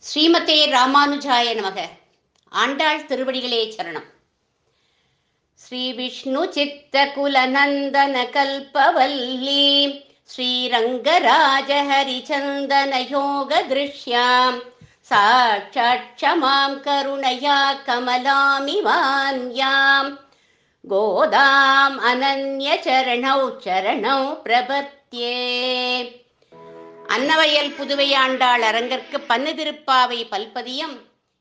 ஸ்ரீமதே ராமானுஜாய நமக. ஆண்டாள் திருவடிகளே சரணம். ஸ்ரீ விஷ்ணு சித்த குலநந்தன கல்பவல்லி ஸ்ரீரங்கராஜ ஹரிச்சந்தன யோக திருஷ்யாம் சாட்சாத் க்ஷமாம் கருணயா கமலாமிவான்யாம் கோதாம் அனன்ய சரணௌ சரணௌ பிரபத்யே. அன்னவயல் புதுவை ஆண்டாள் அரங்கற்கு பன்னு திருப்பாவை பல்பதியம்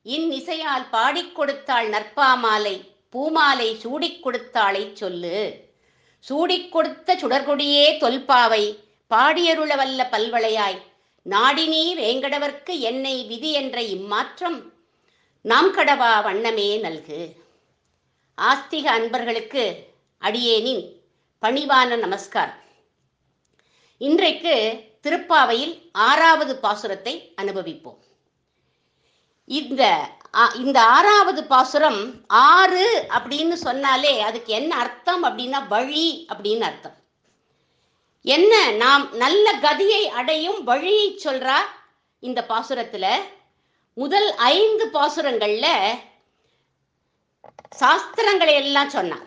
இன்னிசையால் பாடிக் கொடுத்தாள் நற்பாமாலை பூமாலை சூடிக் கொடுத்தாளை சொல்லு. சூடிக் கொடுத்த சுடர்கொடியே தொல்பாவை பாடியருள வல்ல பல்வளையாய் நாடினீ வேங்கடவர்க்கு என்னை விதி என்ற இம்மாற்றம் நாம் கடவா வண்ணமே நல்கு. ஆஸ்திக அன்பர்களுக்கு அடியேனின் பணிவான நமஸ்காரம். இன்றைக்கு திருப்பாவையில் 6வது பாசுரத்தை அனுபவிப்போம். இந்த 6வது பாசுரம் 6 அப்படின்னு சொன்னாலே அதுக்கு என்ன அர்த்தம் அப்படின்னா வழி அப்படின்னு அர்த்தம். என்ன, நாம் நல்ல கதியை அடையும் வழியை சொல்றா இந்த பாசுரத்துல. முதல் 5 பாசுரங்கள்ல சாஸ்திரங்களை எல்லாம் சொன்னான்.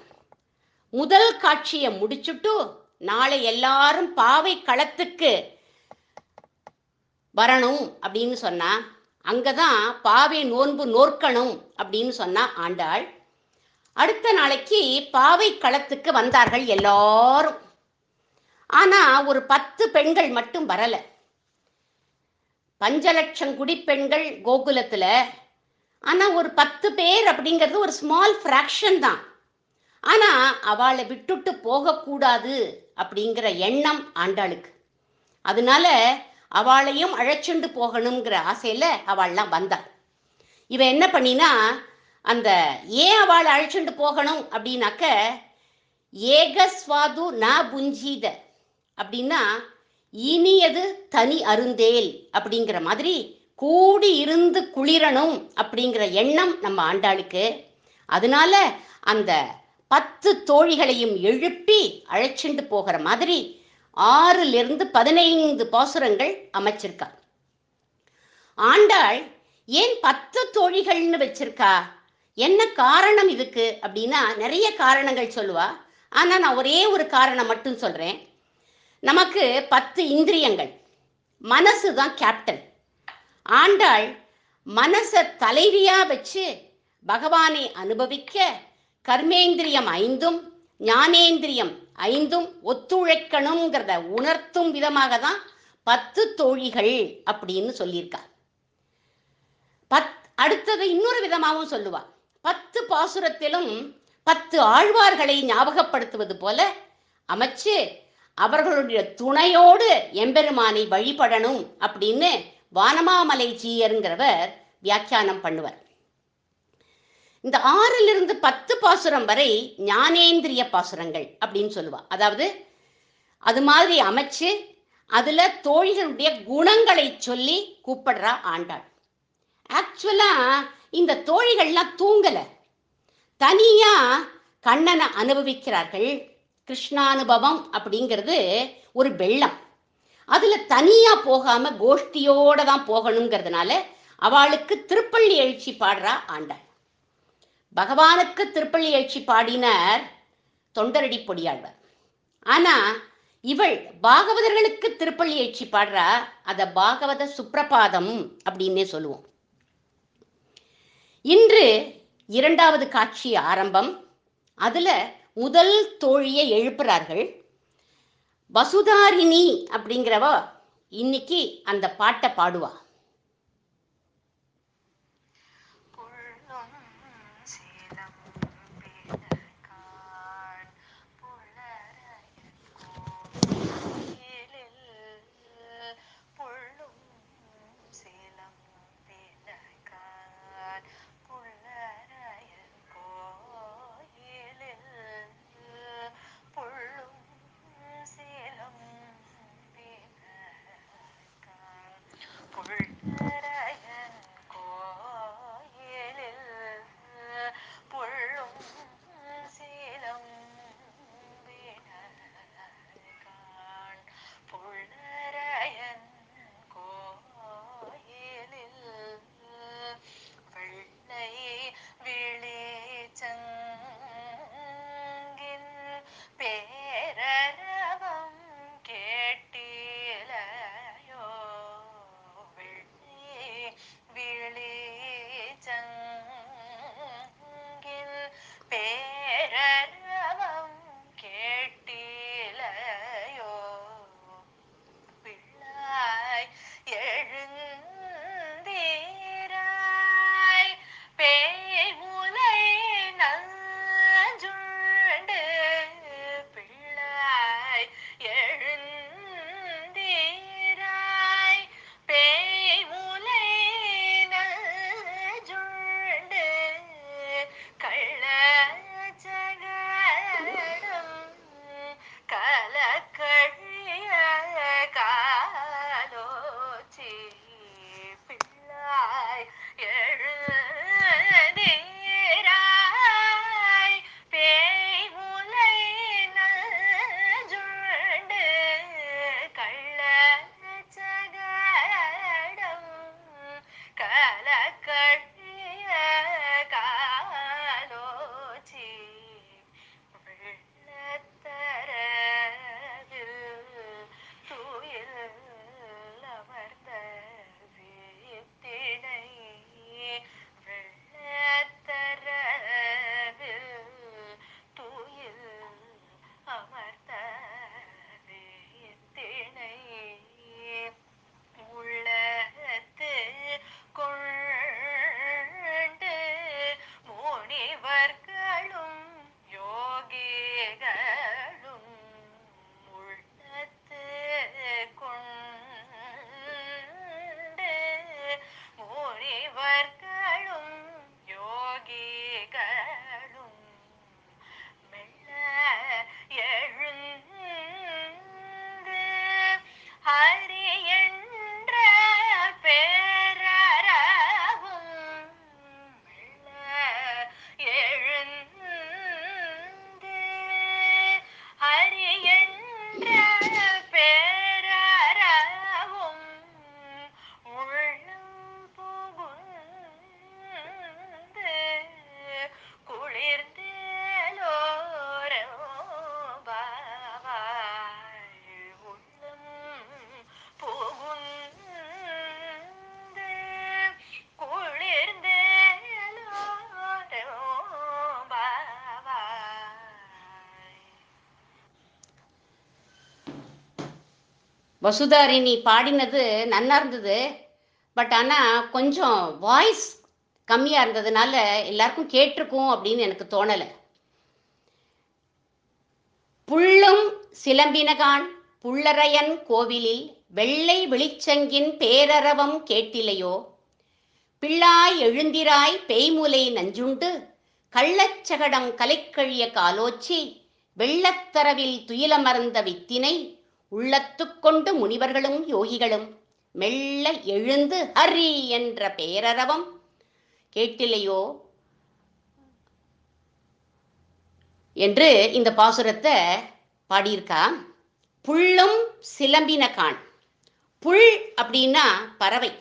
முதல் காட்சியை முடிச்சுட்டு நாளை எல்லாரும் பாவை களத்துக்கு வரணும் அப்படின்னு சொன்னா, அங்கதான் பாவை நோன்பு நோற்கணும் அப்படின்னு சொன்னா ஆண்டாள். அடுத்த நாளைக்கு பாவை களத்துக்கு வந்தார்கள் எல்லாரும். ஆனா ஒரு 10 பெண்கள் மட்டும் வரல. 5 லட்சம் குடிப்பெண்கள் கோகுலத்துல. ஆனா ஒரு 10 பேர் அப்படிங்கிறது ஒரு ஸ்மால் ஃப்ராக்ஷன் தான். ஆனா அவளை விட்டுட்டு போகக்கூடாது அப்படிங்கிற எண்ணம் ஆண்டாளுக்கு. அதனால அவளையும் அழைச்சுண்டு போகணுங்கிற ஆசையில அவள்லாம் வந்தாள். இவ என்ன பண்ணினா, அந்த ஏன் அவளை அழைச்சுண்டு போகணும் அப்படின்னாக்க, ஏகஸ்வாது ந புஞ்சீத அப்படின்னா இனியது தனி அருந்தேல் அப்படிங்கிற மாதிரி கூடி இருந்து குளிரணும் அப்படிங்கிற எண்ணம் நம்ம ஆண்டாளுக்கு. அதனால அந்த 10 தோழிகளையும் எழுப்பி அழைச்சுண்டு போகிற மாதிரி 6லிருந்து 15 பாசுரங்கள் அமைச்சிருக்கா. ஆண்டாள் ஏன் 10 தோழிகள்னு வச்சிருக்கா? என்ன காரணம் இதுக்கு அப்படின்னா நிறைய காரணங்கள் சொல்லுவா. ஆனா நான் ஒரே ஒரு காரணம் மட்டும் சொல்றேன். நமக்கு 10 இந்திரியங்கள், மனசு தான் கேப்டன். ஆண்டாள் மனசை தலைவியா வச்சு பகவானை அனுபவிக்க கர்மேந்திரியம் 5ம் ஞானேந்திரியம் 5ம் ஒத்துழைக்கணுங்கிறத உணர்த்தும் விதமாக தான் 10 தோழிகள் அப்படின்னு சொல்லியிருக்கா. அடுத்தது இன்னொரு விதமாகவும் சொல்லுவா. 10 பாசுரத்திலும் 10 ஆழ்வார்களை ஞாபகப்படுத்துவது போல அமைச்சு அவர்களுடைய துணையோடு எம்பெருமானை வழிபடணும் அப்படின்னு வானமாமலை ஜீயருங்கிறவர் வியாக்கியானம் பண்ணுவார். இந்த 6லிருந்து 10 பாசுரம் வரை ஞானேந்திரிய பாசுரங்கள் அப்படின்னு சொல்லுவா. அதாவது அது மாதிரி அமைச்சு அதுல தோழிகளுடைய குணங்களை சொல்லி கூப்பிடுறா ஆண்டாள். ஆக்சுவலா இந்த தோழிகள்லாம் தூங்கல, தனியா கண்ணனை அனுபவிக்கிறார்கள். கிருஷ்ணானுபவம் அப்படிங்கிறது ஒரு வெள்ளம். அதுல தனியா போகாம கோஷ்டியோட தான் போகணுங்கிறதுனால அவளுக்கு திருப்பள்ளி எழுச்சி பாடுறா ஆண்டாள். பகவானுக்கு திருப்பள்ளி எழுச்சி பாடினார் தொண்டரடி பொடியாழ்வார். ஆனா இவள் பாகவதர்களுக்கு திருப்பள்ளி எழுச்சி பாடுறா. அத பாகவத சுப்ரபாதம் அப்படின்னே சொல்லுவோம். இன்று 2வது காட்சி ஆரம்பம். அதுல முதல் தோழியை எழுப்புறார்கள். வசுதாரிணி அப்படிங்கிறவ இன்னைக்கு அந்த பாட்டை பாடுவா. வசுதாரிணி பாடினது நன்னா இருந்தது. பட் ஆனால் கொஞ்சம் வாய்ஸ் கம்மியாக இருந்ததுனால எல்லாருக்கும் கேட்டிருக்கும் அப்படின்னு எனக்கு தோணலை. புள்ளும் சிலம்பினகான் புள்ளரையன் கோவிலில் வெள்ளை விழிச்சங்கின் பேரரவம் கேட்டிலையோ, பிள்ளாய் எழுந்திராய் பேய்முலை நஞ்சுண்டு கள்ளச்சகடம் கலைக்கழிய காலோச்சி வெள்ளத்தரவில் துயிலமர்ந்த வித்தினை உள்ளத்துக்கொண்டு முனிவர்களும் யோகிகளும் மெல்ல எழுந்து ஹரி என்ற பேரரவம் கேட்டிலையோ என்று இந்த பாசுரத்தை பாடியிருக்கா. புள்ளும் சிலம்பினகான். புல் அப்படின்னா பறவை.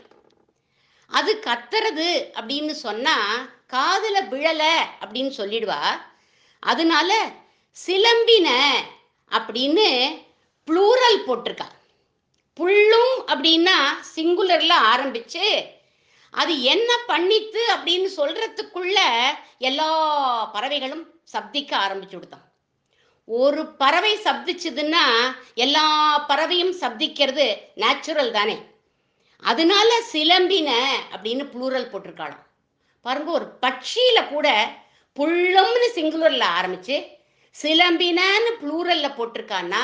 அது கத்துறது அப்படின்னு சொன்னா காதுல விழல அப்படின்னு சொல்லிடுவா. அதனால சிலம்பின அப்படின்னு ப்ளூரல் போட்டிருக்கா. புல்லும் அப்படின்னா சிங்குலர்ல ஆரம்பிச்சு அது என்ன பண்ணித்து அப்படின்னு சொல்றதுக்குள்ள எல்லா பறவைகளும் சப்திக்க ஆரம்பிச்சு விடுதான். ஒரு பறவை சப்திச்சுதுன்னா எல்லா பறவையும் சப்திக்கிறது நேச்சுரல் தானே. அதனால சிலம்பின அப்படின்னு ப்ளூரல் போட்டிருக்காளாம். பாருங்க, ஒரு பட்சியில கூட புள்ளம்னு சிங்குலர்ல ஆரம்பிச்சு சிலம்பினன்னு ப்ளூரல்ல போட்டிருக்கான்னா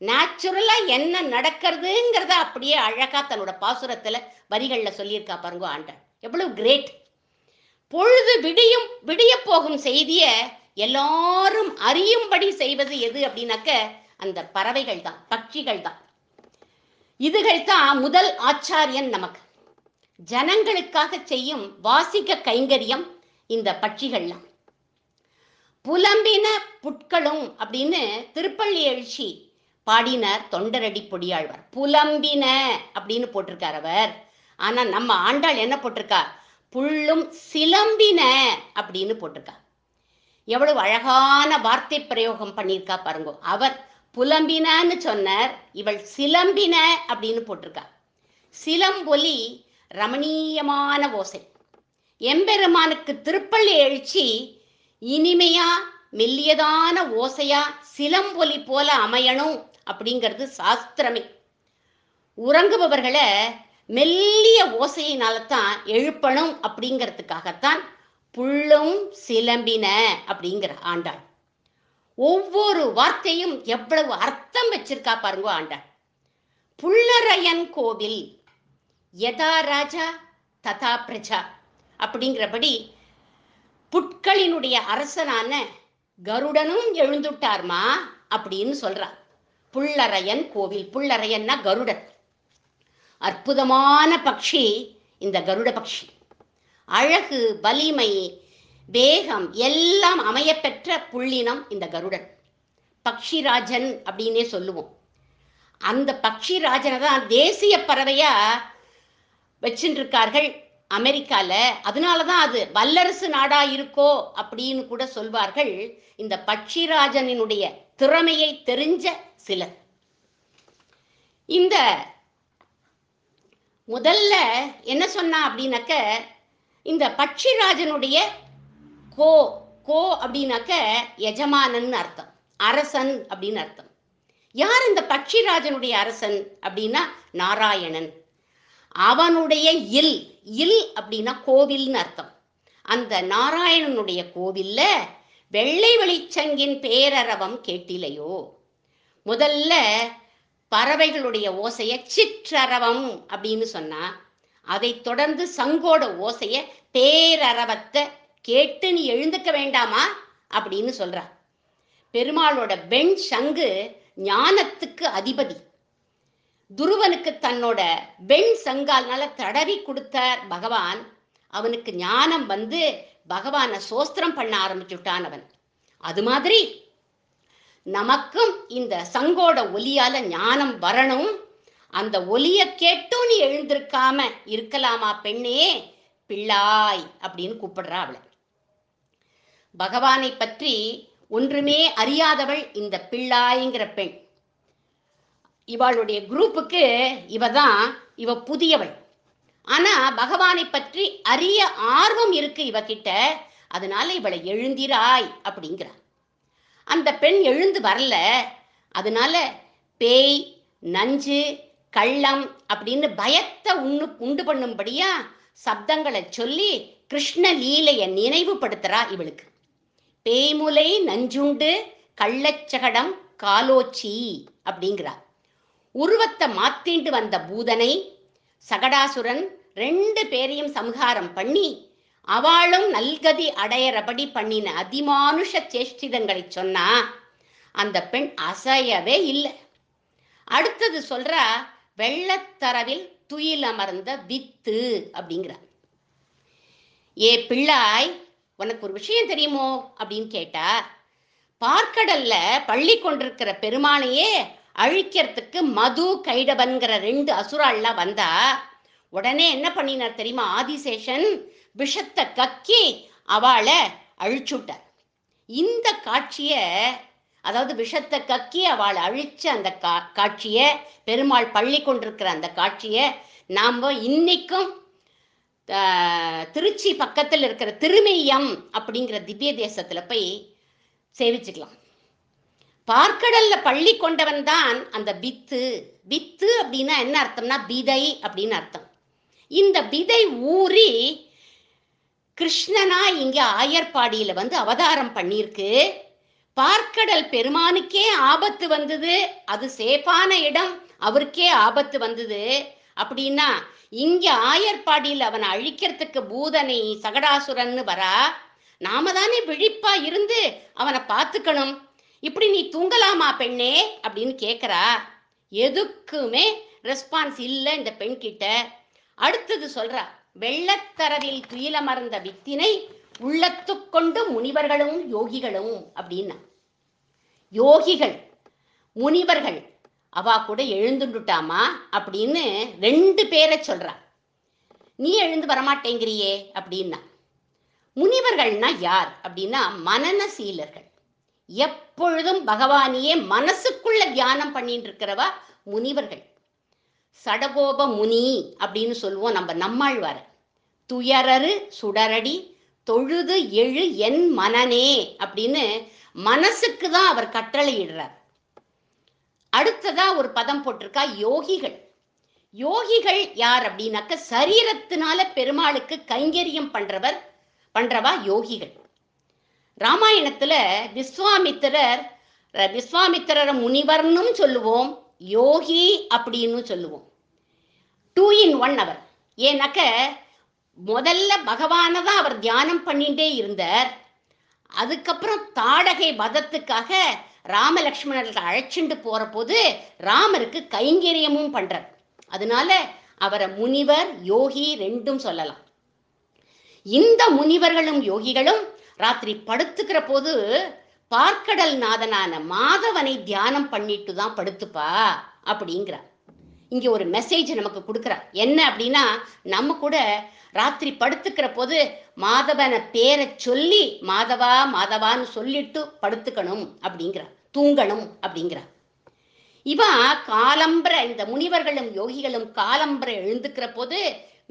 நேச்சுரலா என்ன நடக்கிறதுங்கிறத அப்படியே அழகா தன்னோட பாசுரத்துல வரிகள்ல சொல்லியிருக்கா. பாருங்க ஆண்டாள் எவ்வளவு கிரேட். பொழுது விடிய போகும் செய்திய எல்லாரும் அறியும்படி செய்வது எது அப்படின்னாக்க அந்த பறவைகள் தான், பட்சிகள் தான். இதுகள் தான் முதல் ஆச்சாரியன். நமக்கு ஜனங்களுக்காக செய்யும் வாசிக்க கைங்கரியம் இந்த பட்சிகள்லாம். புலம்பின புட்களும் அப்படின்னு திருப்பள்ளி எழுச்சி பாடினார் தொண்டரடி பொடியாழ்வார். புலம்பின அப்படின்னு போட்டிருக்கார் அவர். ஆனா நம்ம ஆண்டாள் என்ன போட்டிருக்கா? புள்ளும் சிலம்பின அப்படின்னு போட்டிருக்கா. எவ்வளவு அழகான வார்த்தை பிரயோகம் பண்ணியிருக்கா பாருங்க. அவர் புலம்பினன்னு சொன்னார், இவள் சிலம்பின அப்படின்னு போட்டிருக்கா. சிலம்பொலி ரமணீயமான ஓசை. எம்பெருமானுக்கு திருப்பள்ளி எழுச்சி இனிமையா மெல்லியதான ஓசையா சிலம்பொலி போல அமையணும் அப்படிங்கிறது சாஸ்திரமே. உறங்குபவர்களை மெல்லிய ஓசையினால்தான் எழுப்பணும் அப்படிங்கிறதுக்காகத்தான் புள்ளும் சிலம்பின அப்படிங்கிற ஆண்டாள். ஒவ்வொரு வார்த்தையும் எவ்வளவு அர்த்தம் வச்சிருக்கா பாருங்க ஆண்டாள். புள்ளரையன் கோவில் யதா ராஜா ததா பிரஜா அப்படிங்கிறபடி புட்களினுடைய அரசனான கருடனும் எழுந்துட்டார்மா அப்படின்னு சொல்றார். புள்ளரையன் கோவில். புள்ளரையன்னா கருடன். அற்புதமான பட்சி இந்த கருட பட்சி. அழகு, வலிமை, வேகம் எல்லாம் அமையப்பெற்ற புள்ளினம் இந்த கருடன். பக்ஷிராஜன் அப்படின்னே சொல்லுவோம். அந்த பக்ஷிராஜனை தான் தேசிய பறவையா வச்சுட்டு இருக்கார்கள் அமெரிக்கால. அதனாலதான் அது வல்லரசு நாடா இருக்கோ அப்படின்னு கூட சொல்வார்கள். இந்த பக்ஷிராஜனினுடைய திறமையை தெரிஞ்ச சிலர். இந்த முதல்ல என்ன சொன்னா அப்படின்னாக்க, இந்த பக்ஷிராஜனுடைய கோ கோ அப்படின்னாக்க எஜமானன் அர்த்தம், அரசன் அப்படின்னு அர்த்தம். யார் இந்த பக்ஷிராஜனுடைய அரசன் அப்படின்னா நாராயணன். அவனுடைய இல் இல் அப்படின்னா கோவில்னு அர்த்தம். அந்த நாராயணனுடைய கோவில்ல வெள்ளை வெளிச்சங்கின் பேரரவம் கேட்டிலையோ. முதல்ல பறவைகளுடைய ஓசைய சிற்றரவம் அப்படின்னு சொன்னா, அதை தொடர்ந்து சங்கோட ஓசைய பேரரவத்தை கேட்டு நீ எழுந்துக்க வேண்டாமா அப்படின்னு சொல்றா. பெருமாளோட வெண் சங்கு ஞானத்துக்கு அதிபதி. துருவனுக்கு தன்னோட வெண் சங்கால்னால தடவி கொடுத்தார் பகவான். அவனுக்கு ஞானம் வந்து பகவானை சோஸ்திரம் பண்ண ஆரம்பிச்சுட்டான் அவன். அது மாதிரி நமக்கும் இந்த சங்கோட ஒலியால ஞானம் வரணும். அந்த ஒலிய கேட்டும் நீ எழுந்திருக்காம இருக்கலாமா பெண்ணே, பிள்ளாய் அப்படின்னு கூப்பிடுறா அவளை. பகவானை பற்றி ஒன்றுமே அறியாதவள் இந்த பிள்ளாய்ங்கிற பெண். இவளுடைய குரூப்புக்கு இவ புதியவள். ஆனா பகவானை பற்றி அறிய ஆர்வம் இருக்கு இவகிட்ட. அதனால இவளை எழுந்திராய் அப்படிங்கிறார். அந்த பெண் எழுந்து வரல. அதனால பேய், நஞ்சு, கள்ளம் அப்படின்னு பயத்தை உண்டு பண்ணும்படியா சப்தங்களை சொல்லி கிருஷ்ண லீலைய நினைவுபடுத்துறா இவளுக்கு. பேய்முலை நஞ்சுண்டு கள்ளச்சகடம் காலோச்சி அப்படிங்கிறா. உருவத்தை மாத்திண்டு வந்த பூதனை சகடாசுரன் 2 பேரையும் சம்ஹாரம் பண்ணி அவளும் நல்கதி அடையறபடி பண்ணின அதிமானுஷ சேஷ்டிதங்களை சொன்னா அந்த பெண் அசையவே இல்லை. அடுத்தது சொல்றா வெள்ளத்தரவில் துயிலமர்ந்த வித்து அப்படிங்கிற. ஏ பிள்ளாய், உனக்கு ஒரு விஷயம் தெரியுமோ அப்படின்னு கேட்டா, பார்க்கடல்ல பள்ளி கொண்டிருக்கிற பெருமானையே அழிக்கிறதுக்கு மது கைடபன்கிற 2 அசுராள்லாம் வந்தா உடனே என்ன பண்ணினார் தெரியுமா? ஆதிசேஷன் விஷத்தை கக்கி அவளை அழிச்சுட்டார். இந்த காட்சிய, அதாவது விஷத்தை கக்கி அவளை அழிச்ச அந்த காட்சிய, பெருமாள் பள்ளி கொண்டிருக்கிற அந்த காட்சிய நாம இன்னைக்கும் திருச்சி பக்கத்தில் இருக்கிற திருமெய்யம் அப்படிங்கிற திவ்ய தேசத்துல போய் சேவிச்சுக்கலாம். பார்க்கடல்ல பள்ளி கொண்டவன் தான் அந்த வித்து. வித்து அப்படின்னா என்ன அர்த்தம்னா விதை அப்படின்னு அர்த்தம். இந்த விதை ஊறி கிருஷ்ணனா இங்க ஆயர்பாடியில வந்து அவதாரம் பண்ணியிருக்கு. பார்க்கடல் பெருமானுக்கே ஆபத்து வந்தது, அது சேஃபான இடம், அவருக்கே ஆபத்து வந்தது அப்படின்னா இங்க ஆயர்பாடியில் அவனை அழிக்கிறதுக்கு பூதனை சகடாசுரன்னு வரா. நாம தானே விழிப்பா இருந்து அவனை பார்த்துக்கணும். இப்படி நீ தூங்கலாமா பெண்ணே அப்படின்னு கேட்கிறா. எதுக்குமே ரெஸ்பான்ஸ் இல்லை இந்த பெண் கிட்ட. அடுத்தது சொல்றா, வெள்ளத்தரவில் துயிலமர்ந்த வித்தினை உள்ளத்துக்கொண்டு முனிவர்களும் யோகிகளும் அப்படின்னா. யோகிகள் முனிவர்கள் அவா கூட எழுந்துட்டாமா அப்படின்னு 2 பேரை சொல்றா. நீ எழுந்து வரமாட்டேங்கிறியே அப்படின்னா. முனிவர்கள்னா யார் அப்படின்னா மனநசீலர்கள். எப்பொழுதும் பகவானியே மனசுக்குள்ள தியானம் பண்ணிட்டு இருக்கிறவா முனிவர்கள். சடகோப முனி அப்படின்னு சொல்லுவோம் நம்ம நம்மாழ்வார. துயரரு சுடரடி தொழுது எழு என் மனனே அப்படின்னு மனசுக்கு தான் அவர் கட்டளை இடுறார். அடுத்ததா ஒரு பதம் போட்டிருக்கா யோகிகள். யோகிகள் யார் அப்படின்னாக்க சரீரத்தினால பெருமாளுக்கு கைங்கரியம் பண்றவா யோகிகள். ராமாயணத்துல விஸ்வாமித்திரர் முனிவர்னும் சொல்லுவோம், யோகி அப்படின்னு சொல்லுவோம். 2 in 1 அவர். ஏன்னாக்க முதல்ல பகவான தான் அவர் தியானம் பண்ணிட்டே இருந்தார். அதுக்கப்புறம் தாடகை வதத்துக்காக ராமலக்ஷ்மணர்கள் அழைச்சிட்டு போற போது ராமருக்கு கைங்கரியமும் பண்றார். அதனால அவரை முனிவர் யோகி 2ம் சொல்லலாம். இந்த முனிவர்களும் யோகிகளும் ராத்திரி படுத்துக்கிற போது பார்க்கடல் நாதனான மாதவனை தியானம் பண்ணிட்டு தான் படுத்துப்பா அப்படிங்கிறார். இங்க ஒரு மெசேஜ் நமக்கு கொடுக்குறார். என்ன அப்படின்னா, நம்ம கூட ராத்திரி படுத்துக்கிற போது மாதவனை பேரை சொல்லி மாதவா மாதவான்னு சொல்லிட்டு படுத்துக்கணும் அப்படிங்கிறார், தூங்கணும் அப்படிங்கிறார். இவன் காலம்பர, இந்த முனிவர்களும் யோகிகளும் காலம்பர எழுந்துக்கிற போது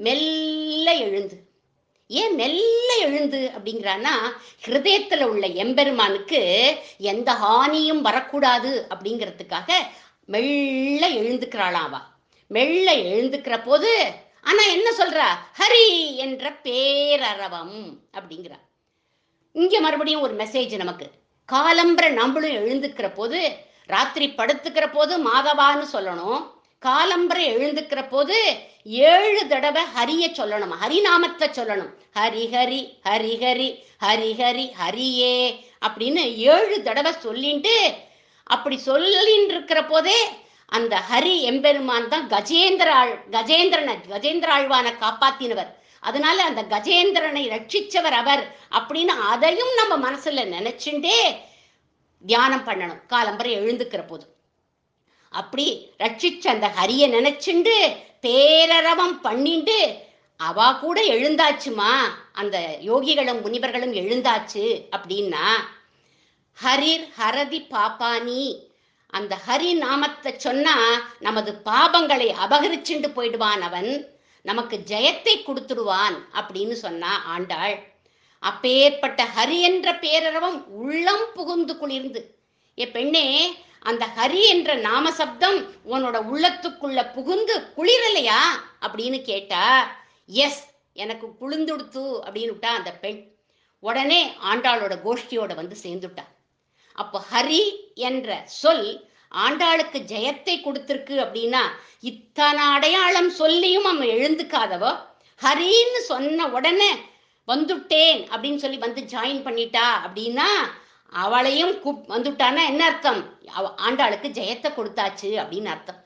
மெல்ல எழுந்து. ஏன் மெல்ல எழுந்து அப்படிங்கிறான்னா, ஹிருதயத்துல உள்ள எம்பெருமானுக்கு எந்த ஹானியும் வரக்கூடாது அப்படிங்கிறதுக்காக மெல்ல எழுந்துக்கிறாளாவா. மெல்ல எழுந்துக்கிற போது ஆனா என்ன சொல்றா? ஹரி என்ற பேரரவம் அப்படிங்கிறா. இங்க மறுபடியும் ஒரு மெசேஜ் நமக்கு. காலம்பர நம்மளும் எழுந்துக்கிற போது, ராத்திரி படுத்துக்கிற போது மாதவான்னு சொல்லணும். காலம்பர எழுந்துக்கிற போது 7 தடவை ஹரிய சொல்லணும், ஹரிநாமத்தை சொல்லணும். ஹரி ஹரி ஹரி ஹரி ஹரி ஹரி ஹரியே அப்படின்னு 7 தடவை சொல்லிட்டு, அப்படி சொல்லின்னு இருக்கிற போதே அந்த ஹரி எம்பெருமான் தான் கஜேந்திர ஆழ்வான காப்பாத்தினவர். அதனால அந்த கஜேந்திரனை ரட்சிச்சவர் அவர் அப்படின்னு அதையும் நம்ம மனசுல நினைச்சுட்டே தியானம் பண்ணணும் காலம்பரை எழுந்துக்கிற போது. அப்படி ரட்சிச்ச அந்த ஹரிய நினைச்சுண்டு பேரரவம் பண்ணிண்டு அவா கூட எழுந்தாச்சுமா, அந்த யோகிகளும் முனிவர்களும் எழுந்தாச்சு அப்படின்னா, ஹரிர் ஹரதி பாப்பானி, அந்த ஹரி நாமத்தை சொன்னா நமது பாபங்களை அபகரிச்சுண்டு போயிடுவான், அவன் நமக்கு ஜெயத்தை கொடுத்துடுவான் அப்படின்னு சொன்னா ஆண்டாள். அப்பேற்பட்ட ஹரி என்ற பேரரவம் உள்ளம் புகுந்து குளிர்ந்து, பெண்ணே அந்த ஹரி என்ற நாம சப்தம் உன்னோட உள்ளத்துக்குள்ள புகுந்து குளிரலையா அப்படின்னு கேட்டா, எஸ் எனக்கு குளிர்ந்துடுத்து அப்படின்னு விட்டா அந்த பெண். உடனே ஆண்டாளோட கோஷ்டியோட வந்து சேர்ந்துட்டா. அப்போ ஹரி என்ற சொல் ஆண்டாளுக்கு ஜெயத்தை கொடுத்திருக்கு அப்படின்னா, இத்தனை அடையாளம் சொல்லியும் நம்ம எழுந்துக்காதவோ ஹரின்னு சொன்ன உடனே வந்துட்டேன் அப்படின்னு சொல்லி வந்து ஜாயின் பண்ணிட்டா அப்படின்னா, அவளையும் வந்துட்டான்னா என்ன அர்த்தம்? ஆண்டாளுக்கு ஜெயத்தை கொடுத்தாச்சு அப்படின்னு அர்த்தம்.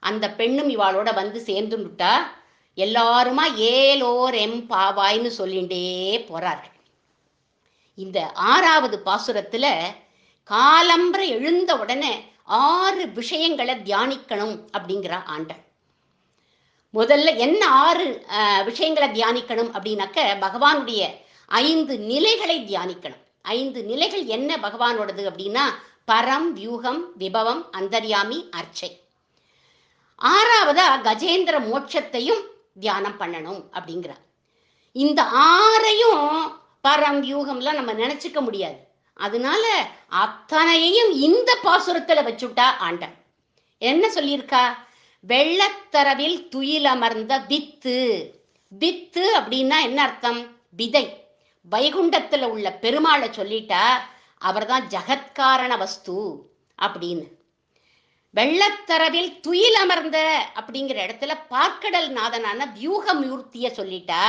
அந்த பெண்ணும் இவாளோட வந்து சேர்ந்துட்டா. எல்லாருமா ஏலோர் எம் பாவாய்ன்னு சொல்லிண்டே போறார்கள். இந்த 6வது பாசுரத்துல காலம்பர எழுந்த உடனே 6 விஷயங்களை தியானிக்கணும் அப்படிங்கிறா ஆண்டாள். முதல்ல என்ன 6 விஷயங்களை தியானிக்கணும் அப்படின்னாக்க, பகவானுடைய 5 நிலைகளை தியானிக்கணும். 5 நிலைகள் என்ன பகவானோடது அப்படின்னா, பரம், வியூகம், விபவம், அந்தர்யாமி, அர்ச்சை. 6வதா கஜேந்திர மோட்சத்தையும் தியானம் பண்ணணும் அப்படிங்கிறார். இந்த 6ஐயும் பரம் வியூகம்லாம் நம்ம நினைச்சுக்க முடியாது. அதனால அத்தனையையும் இந்த பாசுரத்துல வச்சுட்டா ஆண்டாள். என்ன சொல்லியிருக்கா? வெள்ளத்தரவில் துயிலமர்ந்த வித்து. வித்து அப்படின்னா என்ன அர்த்தம்? விதை. வைகுண்டத்துல உள்ள பெருமாளை சொல்லிட்டா, அவர்தான் ஜகத்காரண வஸ்து அப்படின்னு. வெள்ளத்தரவில் துயில் அமர்ந்த அப்படிங்கிற இடத்துல பார்க்கடல் நாதனான வியூகமூர்த்திய சொல்லிட்டா,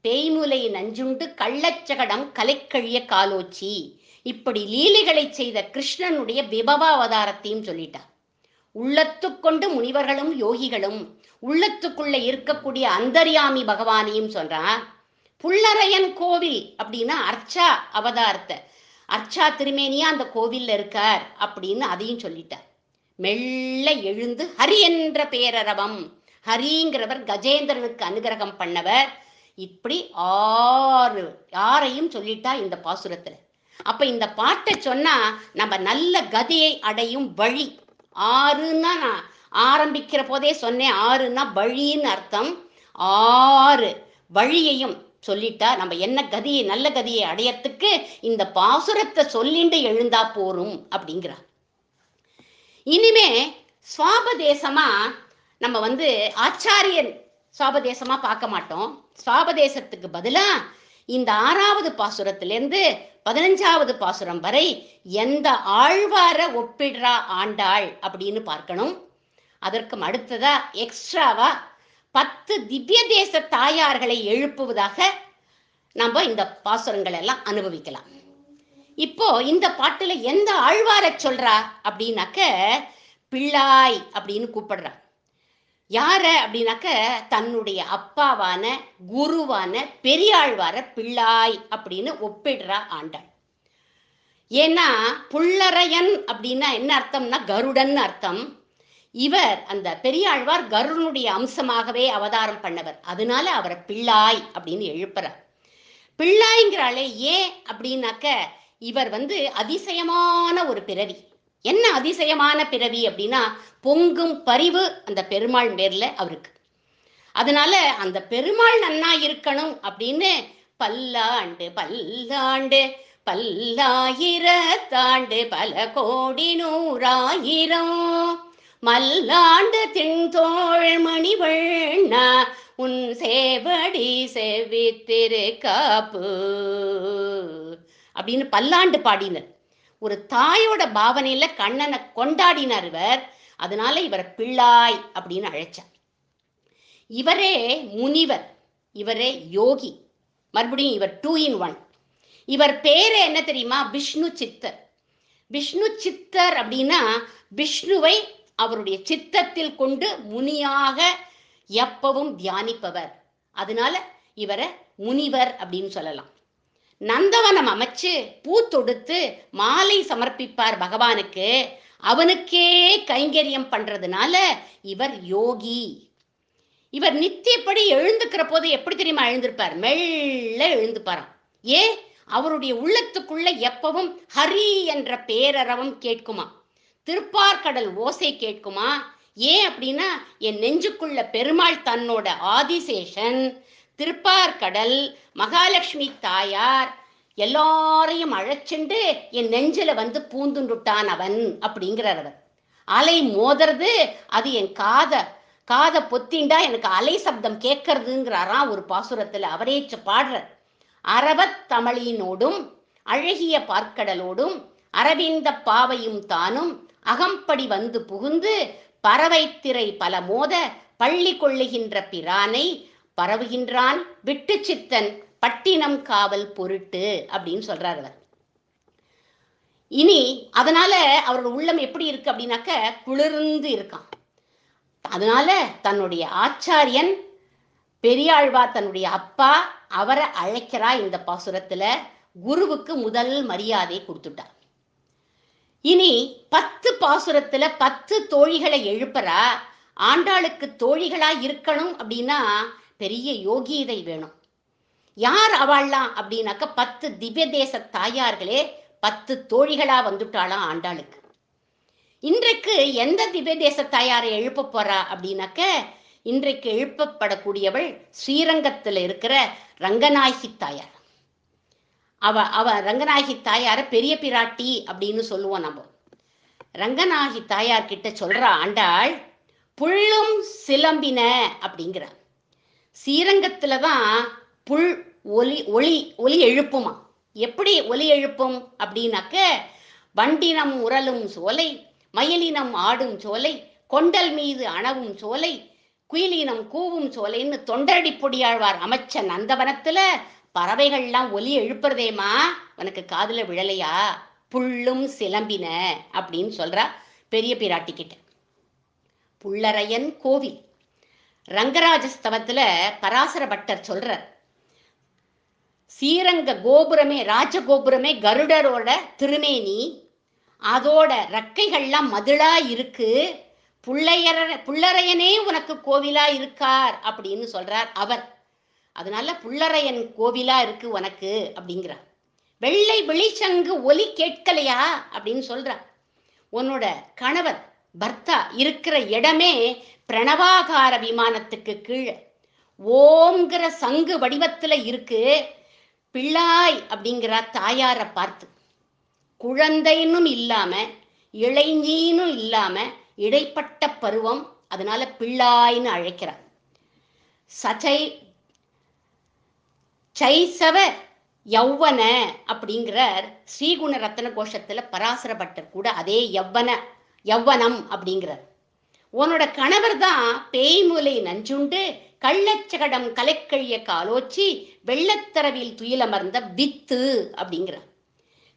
பேய்முலை நஞ்சுண்டு கள்ளச்சகடம் கலைக்கழிய காலோச்சி, இப்படி லீலைகளை செய்த கிருஷ்ணனுடைய விபவாவதாரத்தையும் சொல்லிட்டா. உள்ளத்துக்கொண்டு முனிவர்களும் யோகிகளும் உள்ளத்துக்குள்ள இருக்கக்கூடிய அந்தர்யாமி பகவானையும் சொல்றான். புள்ளரையன் கோவில் அப்படின்னா அர்ச்சா அவதாரத்தை, அர்ச்சா திருமேனியா அந்த கோவில்ல இருக்கார் அப்படின்னு அதையும் சொல்லிட்டார். மெல்ல எழுந்து ஹரி என்ற பேரரவம், ஹரிங்கிறவர் கஜேந்திரனுக்கு அனுகிரகம் பண்ணவர். இப்படி 6ஐயும் சொல்லிட்டா இந்த பாசுரத்துல. அப்ப இந்த பாட்டை சொன்னா நம்ம நல்ல கதியை அடையும் வழி. 6ன்னா நான் ஆரம்பிக்கிற போதே சொன்னேன், 6ன்னா வழின்னு அர்த்தம். 6 வழியையும் சொல்லிட்டா நம்ம என்ன கதியை, நல்ல கதியை அடையறதுக்கு இந்த பாசுரத்தை சொல்லிண்டு எழுந்தா போரும் அப்படிங்கிறார். இனிமே சுவாபதேசமா நம்ம ஆச்சாரியன் சுவாபதேசமா பார்க்க மாட்டோம். சுவாபதேசத்துக்கு பதிலா இந்த 6வது பாசுரத்திலிருந்து 15வது பாசுரம் வரை எந்த ஆழ்வார ஒப்பிடுறா ஆண்டாள் அப்படின்னு பார்க்கணும். அதற்கு அடுத்ததா எக்ஸ்ட்ராவா 10 திவ்ய தேச தாயார்களை எழுப்புவதாக நம்ம இந்த பாசுரங்கள் எல்லாம் அனுபவிக்கலாம். இப்போ இந்த பாட்டுல எந்த ஆழ்வார சொல்றா அப்படின்னாக்க, பிள்ளாய் அப்படின்னு கூப்பிடுறா. யார அப்படின்னாக்க, தன்னுடைய அப்பாவான குருவான பெரியாழ்வார பிள்ளாய் அப்படின்னு ஒப்பிடுறா ஆண்டாள். ஏன்னா புள்ளரையன் அப்படின்னா என்ன அர்த்தம்னா கருடன் அர்த்தம். இவர் அந்த பெரியாழ்வார் கருடனுடைய அம்சமாகவே அவதாரம் பண்ணவர். அதனால அவரை பிள்ளாய் அப்படின்னு எழுப்புறார். பிள்ளாய்ங்கிறாளே ஏன் அப்படின்னாக்க, இவர் அதிசயமான ஒரு பிறவி. என்ன அதிசயமான பிறவி அப்படின்னா, பொங்கும் பரிவு அந்த பெருமாள் மேர்ல அவருக்கு. அதனால அந்த பெருமாள் நன்னா இருக்கணும் அப்படின்னு பல்லாண்டு பல்லாண்டு பல்லாயிரத்தாண்டு பல கோடி நூறாயிரம் மல்லாண்டு திண்தோள் மணிவண்ணா உன் சேவடி செவித்திரு காப்பு அப்படின்னு பல்லாண்டு பாடினர். ஒரு தாயோட பாவனையில கண்ணனை கொண்டாடினார் இவர். அதனால இவரை பிள்ளாய் அப்படின்னு அழைச்சார். இவரே முனிவர், இவரே யோகி. மறுபடியும் இவர் 2 in 1. இவர் பேரு என்ன தெரியுமா? விஷ்ணு சித்தர். விஷ்ணு சித்தர் அப்படின்னா விஷ்ணுவை அவருடைய சித்தத்தில் கொண்டு முனியாக எப்பவும் தியானிப்பவர். அதனால இவரை முனிவர் அப்படின்னு சொல்லலாம். நந்தவனம் அமைச்சு பூ தொடுத்து மாலை சமர்ப்பிப்பார் பகவானுக்கு. அவனுக்கே கைங்கரியம் பண்றதுனால இவர் யோகி. இவர் நித்தியப்படி எழுந்துக்கிற போது எப்படி தெரியுமா எழுந்திருப்பார்? மெல்ல எழுந்துப்பாராம். ஏன்? அவருடைய உள்ளத்துக்குள்ள எப்பவும் ஹரி என்ற பேரரவம் கேட்குமா, திருப்பார்கடல் ஓசை கேட்குமா. ஏன் அப்படின்னா, என் நெஞ்சுக்குள்ள பெருமாள் தன்னோட ஆதிசேஷன், திருப்பார்கடல், மகாலட்சுமி தாயார் எல்லாரையும் அழைச்சிண்டு என் நெஞ்சில வந்து பூந்துண்டுட்டான் அவன் அப்படிங்கிறார் அவர். அலை மோதுறது, அது என் காத பொத்திண்டா எனக்கு அலை சப்தம் கேட்கறதுங்கிறாராம் ஒரு பாசுரத்துல. அவரே பாடுறார். அரவத் தமிழினோடும் அழகிய பார்க்கடலோடும் அரவிந்த பாவையும் தானும் அகம்படி வந்து புகுந்து பறவை திரை பல மோத பள்ளி கொள்ளுகின்ற பிரானை பரவுகின்றான் விட்டு சித்தன் பட்டினம் காவல் பொருட்டு அப்படின்னு சொல்றாரு அவர். இனி அதனால அவரோட உள்ளம் எப்படி இருக்கு அப்படின்னாக்க குளிர்ந்து இருக்கான். அதனால தன்னுடைய ஆச்சாரியன் பெரியாழ்வார் தன்னுடைய அப்பா அவரை அழைக்கிறா. இந்த பாசுரத்துல குருவுக்கு முதல் மரியாதை கொடுத்துட்டா. இனி 10 பாசுரத்துல 10 தோழிகளை எழுப்புறா. ஆண்டாளுக்கு தோழிகளா இருக்கணும் அப்படின்னா பெரிய யோகியதை வேணும். யார் அவள்லாம் அப்படின்னாக்க 10 திவ்ய தேச தாயார்களே 10 தோழிகளா வந்துட்டாளாம் ஆண்டாளுக்கு. இன்றைக்கு எந்த திவ்ய தேச தாயாரை எழுப்ப போறா அப்படின்னாக்க இன்றைக்கு எழுப்பப்படக்கூடியவள் ஸ்ரீரங்கத்துல இருக்கிற ரங்கநாயகி தாயார். அவ ரங்கநாயகி தாயார பெரிய பிராட்டி அப்படின்னு சொல்லுவோம் நம்ம. ரங்கநாயகி தாயார் கிட்ட சொல்றா ஆண்டாள், புள்ளும் சிலம்பின அப்படிங்கிற. ஸ்ரீரங்கத்துலதான் புல் ஒலி எழுப்புமா. எப்படி ஒலி எழுப்பும் அப்படின்னாக்க வண்டினம் உரலும் சோலை, மயிலினம் ஆடும் சோலை, கொண்டல் மீது அணவும் சோலை, குயிலினம் கூவும் சோலைன்னு தொண்டரடி பொடியாழ்வார் அமைச்ச நந்தவனத்துல பறவைகள்லாம் ஒலி எழுப்புறதேமா, உனக்கு காதுல விழலையா? புள்ளும் சிலம்பின அப்படின்னு சொல்றா பெரிய பிராட்டி கிட்ட. புள்ளரையன் கோவில் ரங்கராஜஸ்தவத்துல பராசர பட்டர் சொல்றார், ஸ்ரீரங்க கோபுரமே ராஜகோபுரமே கருடரோட திருமேனி, அதோட ரெக்கைகள்லாம் மதிலா இருக்கு, புள்ளரையனே உனக்கு கோவிலா இருக்கார் அப்படின்னு சொல்றார் அவர். அதனால புள்ளரையன் கோவிலா இருக்கு உனக்கு அப்படிங்கிறார். வெள்ளை வெளிச்சங்கு ஒலி கேட்கலையா அப்படின்னு சொல்றார். உன்னோட கணவர் பர்த்தா இருக்கிற இடமே பிரணவாகார விமானத்துக்கு கீழே ஓம்ங்கிற சங்கு வடிவத்துல இருக்கு. பிள்ளாய் அப்படிங்கிற தாயார பார்த்து, குழந்தைன்னும் இல்லாம இளைஞனும் இல்லாம இடைப்பட்ட பருவம், அதனால பிள்ளாய்னு அழைக்கிறார். சைசவ யௌவன அப்படிங்கிறார் ஸ்ரீகுண ரத்ன கோஷத்துல பராசர பட்டர் கூட அதே யவ்வனம் அப்படிங்கிறார். உன்னோட கணவர் தான் பேய்முலை நஞ்சுண்டு கள்ளச்சகடம் கலைக்கழிய காலோச்சி வெள்ளத்தரவில் துயிலமர்ந்த வித்து அப்படிங்கிறார்.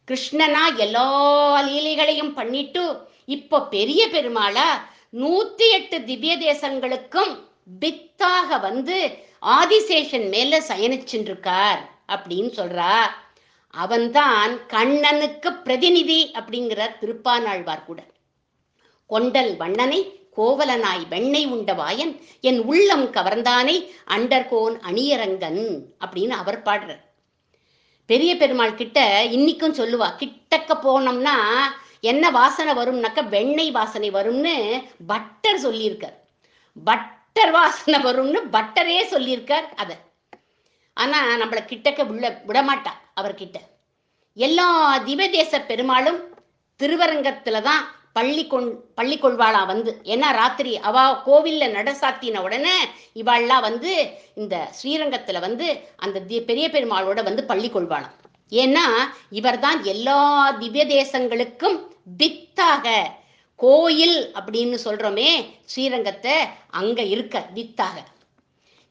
கிருஷ்ணனா எல்லா லீலைகளையும் பண்ணிட்டு இப்போ பெரிய பெருமாளா 108 திவ்ய தேசங்களுக்கும் வித்தாக வந்து ஆதிசேஷன் மேல சயனிச்சுருக்கார் அப்படின்னு சொல்றா. அவன்தான் கண்ணனுக்கு பிரதிநிதி அப்படிங்கிற திருப்பானாழ்வார் கூட. கொண்டல் வண்ணனை கோவலனாய் வெண்ணை உண்ட வாயன் என் உள்ளம் கவர்ந்தானை அண்டர்கோன் அணியரங்கன் அப்படின்னு அவர் பாடுறார். பெரிய பெருமாள் கிட்ட இன்னைக்கும் சொல்லுவா, கிட்டக்க போனோம்னா என்ன வாசனை வரும்னாக்க வெண்ணெய் வாசனை வரும்னு பட்டர் சொல்லியிருக்கார். பட்டர் வாசனை வரும்னு பட்டரே சொல்லியிருக்கார் அத. ஆனா நம்மள கிட்டக்க விடமாட்டா அவர்கிட்ட. எல்லா திவதேச பெருமாளும் திருவரங்கத்துலதான் பள்ளி கொள்வாளா வந்து. ஏன்னா ராத்திரி அவ கோவில்ல நடசாத்தின உடனே இவாள்லாம் வந்து இந்த ஸ்ரீரங்கத்துல வந்து அந்த பெரிய பெருமாளோட வந்து பள்ளி கொள்வாளாம். ஏன்னா இவர் தான் எல்லா திவ்ய தேசங்களுக்கும் வித்தாக, கோயில் அப்படின்னு சொல்றோமே ஸ்ரீரங்கத்தை, அங்க இருக்க வித்தாக.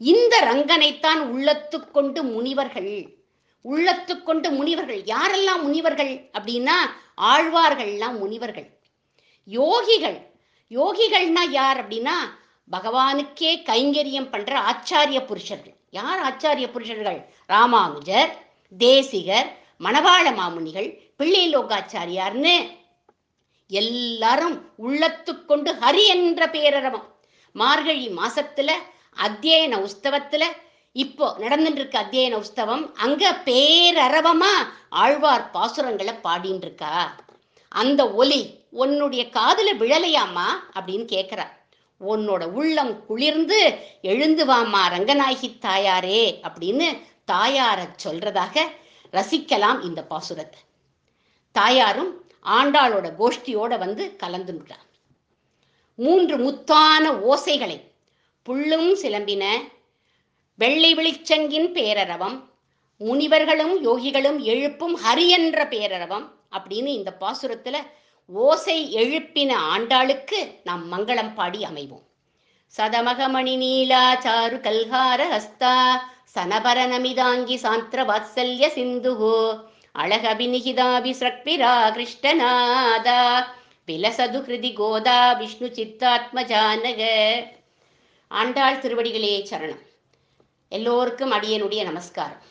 இந்த ரங்கனைத்தான் உள்ளத்துக்கொண்டு முனிவர்கள் யாரெல்லாம் முனிவர்கள் அப்படின்னா ஆழ்வார்கள்லாம் முனிவர்கள். யோகிகள்னா யார் அப்படின்னா பகவானுக்கே கைங்கரியம் பண்ற ஆச்சாரிய புருஷர்கள். யார் ஆச்சாரிய புருஷர்கள்? ராமானுஜர், தேசிகர், மணவாள மாமுனிகள், பிள்ளை லோகாச்சாரியார்னு எல்லாரும் உள்ளத்துக்கொண்டு ஹரி என்ற பேரரவம் மார்கழி மாசத்துல அத்தியன உஸ்தவத்துல இப்போ நடந்துட்டு இருக்க அத்தியன உஸ்தவம், அங்க பேரரவமா ஆழ்வார் பாசுரங்களை பாடின்னு இருக்கா. அந்த ஒலி உன்னுடைய காதுல விழலையாமா அப்படின்னு கேட்கிறார். உன்னோட உள்ளம் குளிர்ந்து எழுந்து வாமா ரங்கநாயகி தாயாரே அப்படின்னு தாயார சொல்றதாக ரசிக்கலாம் இந்த பாசுரத்தை. தாயாரும் ஆண்டாளோட கோஷ்டியோட வந்து கலந்துட்டார். 3 முத்தான ஓசைகளை புள்ளும் சிலம்பின வெள்ளை வெளிச்சங்கின் பேரரவம் முனிவர்களும் யோகிகளும் எழுப்பும் ஹரி என்ற பேரரவம் அப்படின்னு இந்த பாசுரத்துல ஓசை எழுப்பின ஆண்டாளுக்கு நாம் மங்களம் பாடி அமைவோம். சதமகமணி நீலா சாரு கல்ஹார ஹஸ்தா சனபரநமிதாங்கி சாந்திர வாத்சல்ய சிந்துஹோ அழகபிநிகிதாபி ஸ்ரக்பிரா கிருஷ்ணநாதா பிலசது ஹிருதி கோதா விஷ்ணு சித்தாத்மஜானக. ஆண்டாள் திருவடிகளே சரணம். எல்லோருக்கும் அடியனுடைய நமஸ்காரம்.